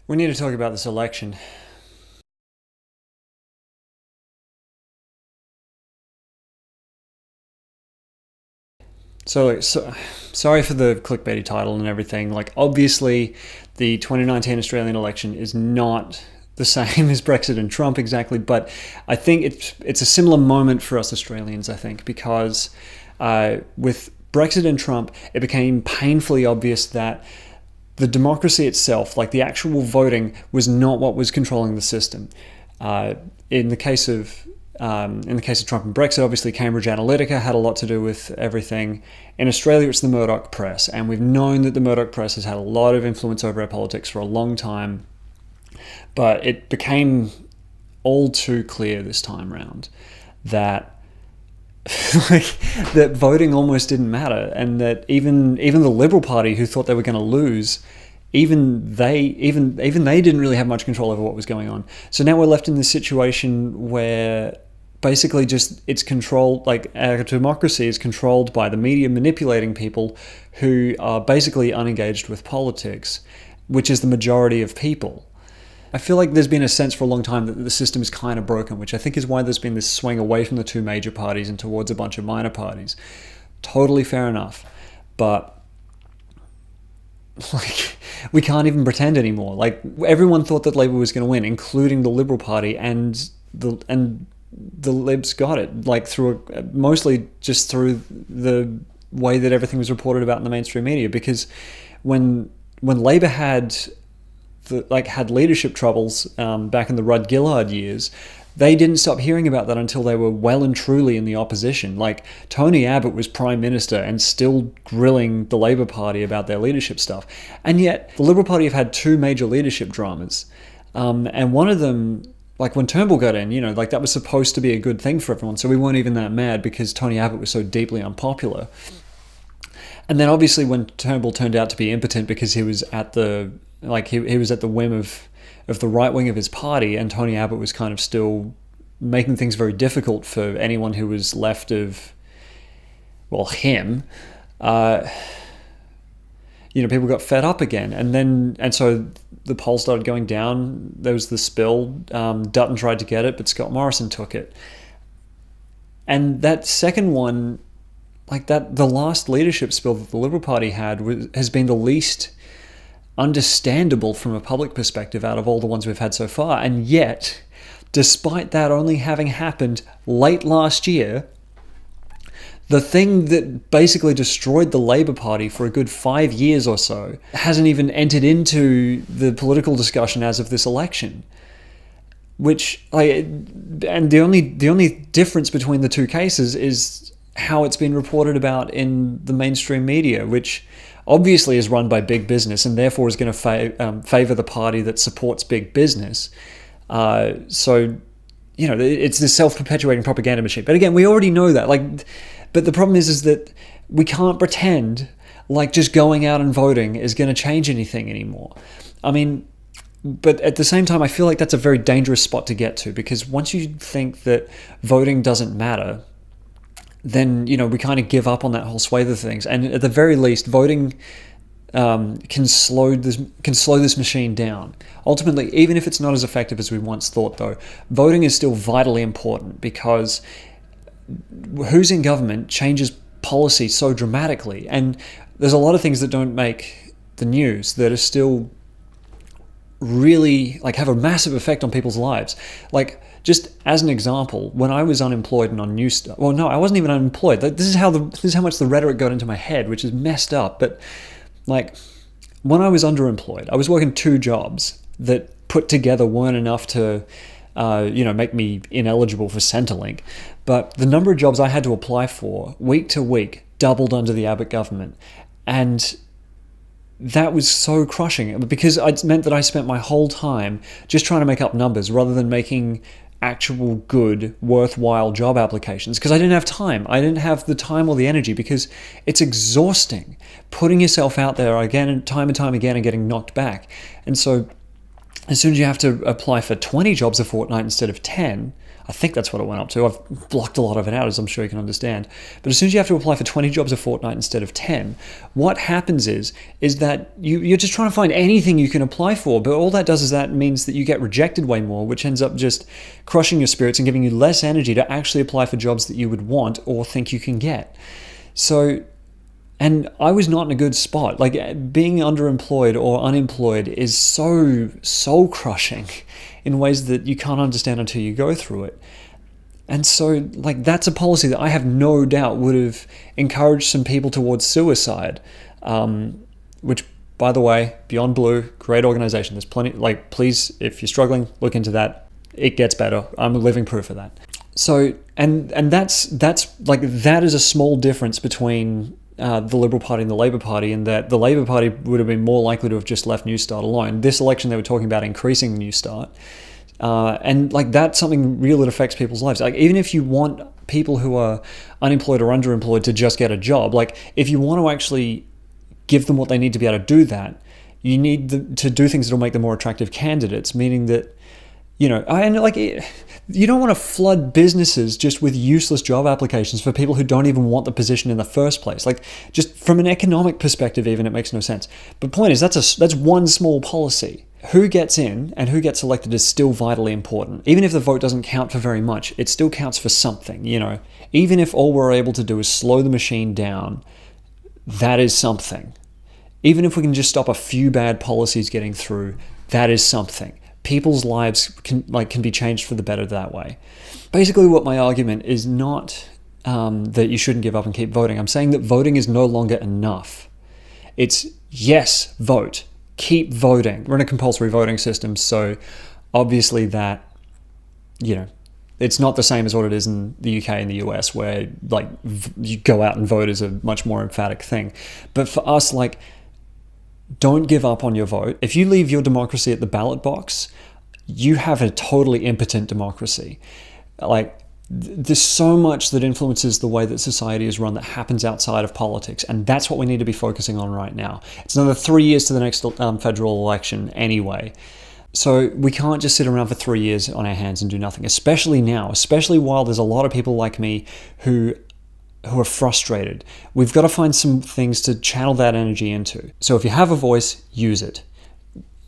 We need to talk about this election. So, sorry for the clickbaity title and everything. Like, obviously, the 2019 Australian election is not the same as Brexit and Trump exactly, but I think it's a similar moment for us Australians. I think because with Brexit and Trump, it became painfully obvious that the democracy itself, like the actual voting, was not what was controlling the system. Uh, in the case of in the case of Trump and Brexit, obviously Cambridge Analytica had a lot to do with everything. In Australia, it's the Murdoch press, and we've known that the Murdoch press has had a lot of influence over our politics for a long time. But it became all too clear this time round that like that voting almost didn't matter, and that even the Liberal Party, who thought they were going to lose, even they didn't really have much control over what was going on. So now we're left in this situation where basically just it's controlled, like our democracy is controlled by the media manipulating people who are basically unengaged with politics, which is the majority of people. I feel like there's been a sense for a long time that the system is kind of broken, which I think is why there's been this swing away from the two major parties and towards a bunch of minor parties. Totally fair enough. But like we can't even pretend anymore. Like everyone thought that Labour was going to win, including the Liberal Party, and the Libs got it, like mostly just through the way that everything was reported about in the mainstream media. Because when Labour had leadership troubles back in the Rudd Gillard years, they didn't stop hearing about that until they were well and truly in the opposition. Like Tony Abbott was Prime Minister and still grilling the Labour Party about their leadership stuff. And yet the Liberal Party have had two major leadership dramas. And one of them, like when Turnbull got in, like that was supposed to be a good thing for everyone. So we weren't even that mad because Tony Abbott was so deeply unpopular. And then obviously when Turnbull turned out to be impotent because he was at the he was at the whim of the right wing of his party, and Tony Abbott was kind of still making things very difficult for anyone who was left of, well, him. People got fed up again, and so the polls started going down. There was the spill. Dutton tried to get it, but Scott Morrison took it. And that second one, like that, the last leadership spill that the Liberal Party had has been the least understandable from a public perspective out of all the ones we've had so far. And yet, despite that only having happened late last year, the thing that basically destroyed the Labour Party for a good 5 years or so hasn't even entered into the political discussion as of this election. And the only difference between the two cases is how it's been reported about in the mainstream media, which obviously is run by big business and therefore is going to favor the party that supports big business. So it's this self-perpetuating propaganda machine. But again, we already know that. But the problem is that we can't pretend like just going out and voting is going to change anything anymore. I mean, but at the same time, I feel like that's a very dangerous spot to get to, because once you think that voting doesn't matter, then we kind of give up on that whole swathe of things. And at the very least, voting can slow this machine down. Ultimately, even if it's not as effective as we once thought, though, voting is still vitally important, because who's in government changes policy so dramatically. And there's a lot of things that don't make the news that are still really have a massive effect on people's lives. Like, just as an example, when I was unemployed and on new stuff, well, no, I wasn't even unemployed. This is how much the rhetoric got into my head, which is messed up. But when I was underemployed, I was working two jobs that put together weren't enough to make me ineligible for Centrelink. But the number of jobs I had to apply for week to week doubled under the Abbott government. And that was so crushing, because it meant that I spent my whole time just trying to make up numbers rather than making actual good, worthwhile job applications, because I didn't have time. I didn't have the time or the energy, because it's exhausting putting yourself out there again and time again and getting knocked back. And so as soon as you have to apply for 20 jobs a fortnight instead of 10, I think that's what it went up to. I've blocked a lot of it out, as I'm sure you can understand. But as soon as you have to apply for 20 jobs a fortnight instead of 10, what happens is that you're just trying to find anything you can apply for. But all that does is that means that you get rejected way more, which ends up just crushing your spirits and giving you less energy to actually apply for jobs that you would want or think you can get. So, and I was not in a good spot. Like, being underemployed or unemployed is so soul crushing in ways that you can't understand until you go through it. And so, like, that's a policy that I have no doubt would have encouraged some people towards suicide, which, by the way, Beyond Blue, great organization. There's plenty, like, please, if you're struggling, look into that. It gets better. I'm a living proof of that. So, and that's like, that is a small difference between the Liberal Party and the Labour Party, in that the Labour Party would have been more likely to have just left New Start alone. This election, they were talking about increasing New Start. And like, that's something real that affects people's lives. Like, even if you want people who are unemployed or underemployed to just get a job, like, if you want to actually give them what they need to be able to do that, you need to do things that will make them more attractive candidates, meaning that, you know, and like, you don't want to flood businesses just with useless job applications for people who don't even want the position in the first place. Like, just from an economic perspective, even, it makes no sense. But the point is, that's one small policy. Who gets in and who gets elected is still vitally important. Even if the vote doesn't count for very much, it still counts for something, you know. Even if all we're able to do is slow the machine down, that is something. Even if we can just stop a few bad policies getting through, that is something. People's lives can be changed for the better that way. Basically, what my argument is not that you shouldn't give up and keep voting. I'm saying that voting is no longer enough. It's, yes, vote. Keep voting. We're in a compulsory voting system, so obviously that, you know, it's not the same as what it is in the UK and the US, where, like, you go out and vote is a much more emphatic thing. But for us, like, don't give up on your vote. If you leave your democracy at the ballot box, you have a totally impotent democracy. Like, there's so much that influences the way that society is run that happens outside of politics, and that's what we need to be focusing on right now. It's another 3 years to the next federal election anyway. So we can't just sit around for 3 years on our hands and do nothing, especially now, especially while there's a lot of people like me who are frustrated. We've got to find some things to channel that energy into. So if you have a voice, use it.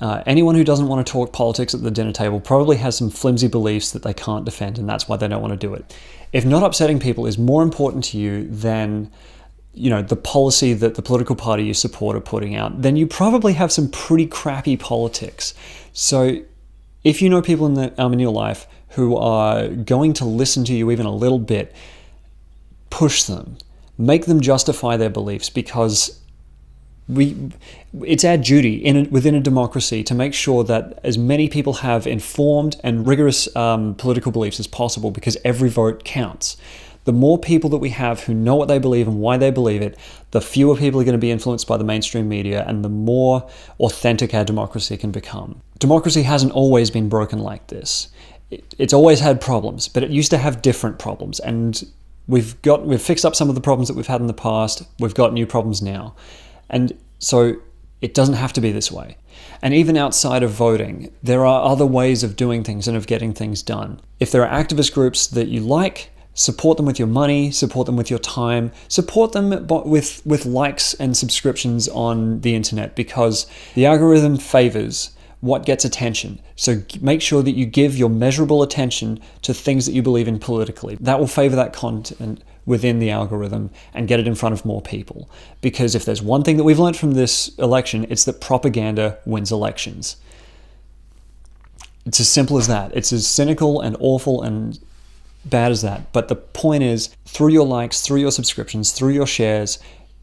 Anyone who doesn't want to talk politics at the dinner table probably has some flimsy beliefs that they can't defend, and that's why they don't want to do it. If not upsetting people is more important to you than, you know, the policy that the political party you support are putting out, then you probably have some pretty crappy politics. So if you know people in your life who are going to listen to you even a little bit, push them, make them justify their beliefs, because it's our duty within a democracy to make sure that as many people have informed and rigorous political beliefs as possible, because every vote counts. The more people that we have who know what they believe and why they believe it, the fewer people are going to be influenced by the mainstream media, and the more authentic our democracy can become. Democracy hasn't always been broken like this. It's always had problems, but it used to have different problems, and we've fixed up some of the problems that we've had in the past. We've got new problems now. And so it doesn't have to be this way. And even outside of voting, there are other ways of doing things and of getting things done. If there are activist groups that you like, support them with your money, support them with your time, support them with likes and subscriptions on the internet, because the algorithm favors what gets attention. So make sure that you give your measurable attention to things that you believe in politically. That will favor that content within the algorithm and get it in front of more people. Because if there's one thing that we've learned from this election, it's that propaganda wins elections. It's as simple as that. It's as cynical and awful and bad as that. But the point is, through your likes, through your subscriptions, through your shares,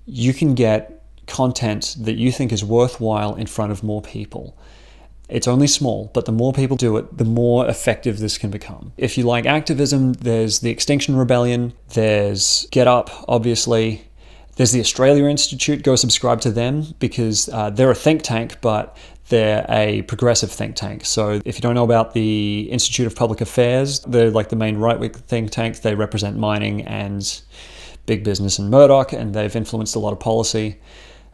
you can get content that you think is worthwhile in front of more people. It's only small, but the more people do it, the more effective this can become. If you like activism, there's the Extinction Rebellion, there's Get Up, obviously. There's the Australia Institute. Go subscribe to them, because they're a think tank, but they're a progressive think tank. So if you don't know about the Institute of Public Affairs, they're like the main right-wing think tank. They represent mining and big business and Murdoch, and they've influenced a lot of policy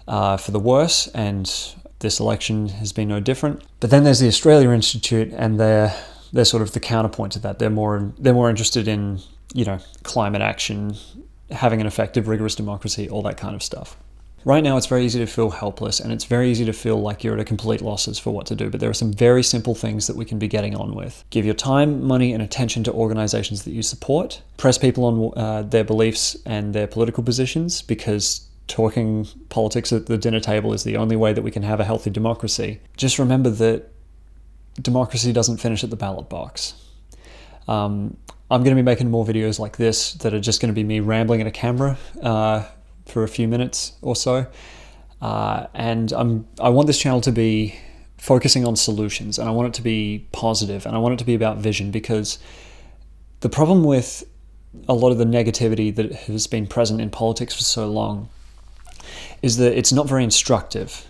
for the worse, and this election has been no different. But then there's the Australia Institute, and they're They're sort of the counterpoint to that. They're more interested in, climate action, having an effective, rigorous democracy, all that kind of stuff. Right now, it's very easy to feel helpless, and it's very easy to feel like you're at a complete losses for what to do, but there are some very simple things that we can be getting on with. Give your time, money, and attention to organizations that you support. Press people on their beliefs and their political positions, because talking politics at the dinner table is the only way that we can have a healthy democracy. Just remember that democracy doesn't finish at the ballot box. I'm going to be making more videos like this that are just going to be me rambling at a camera for a few minutes or so. And I want this channel to be focusing on solutions, and I want it to be positive, and I want it to be about vision, because the problem with a lot of the negativity that has been present in politics for so long is that it's not very instructive.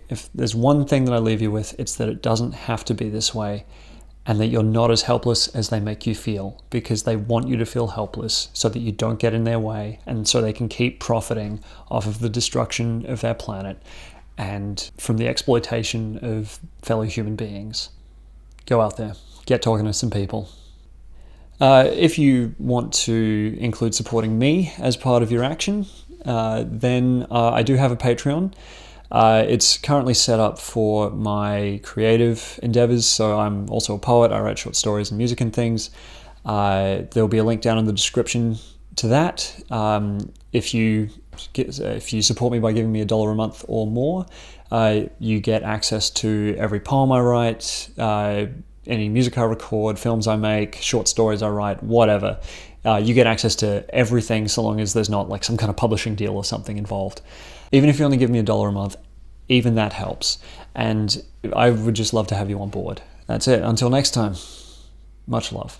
If there's one thing that I leave you with, it's that it doesn't have to be this way, and that you're not as helpless as they make you feel, because they want you to feel helpless so that you don't get in their way, and so they can keep profiting off of the destruction of their planet and from the exploitation of fellow human beings. Go out there, get talking to some people. If you want to include supporting me as part of your action, then I do have a Patreon. It's currently set up for my creative endeavors, so I'm also a poet. I write short stories and music and things. There'll be a link down in the description to that. If you support me by giving me $1 a month or more, you get access to every poem I write, any music I record, films I make, short stories I write, whatever. You get access to everything, so long as there's not like some kind of publishing deal or something involved. Even if you only give me $1 a month, even that helps. And I would just love to have you on board. That's it. Until next time, much love.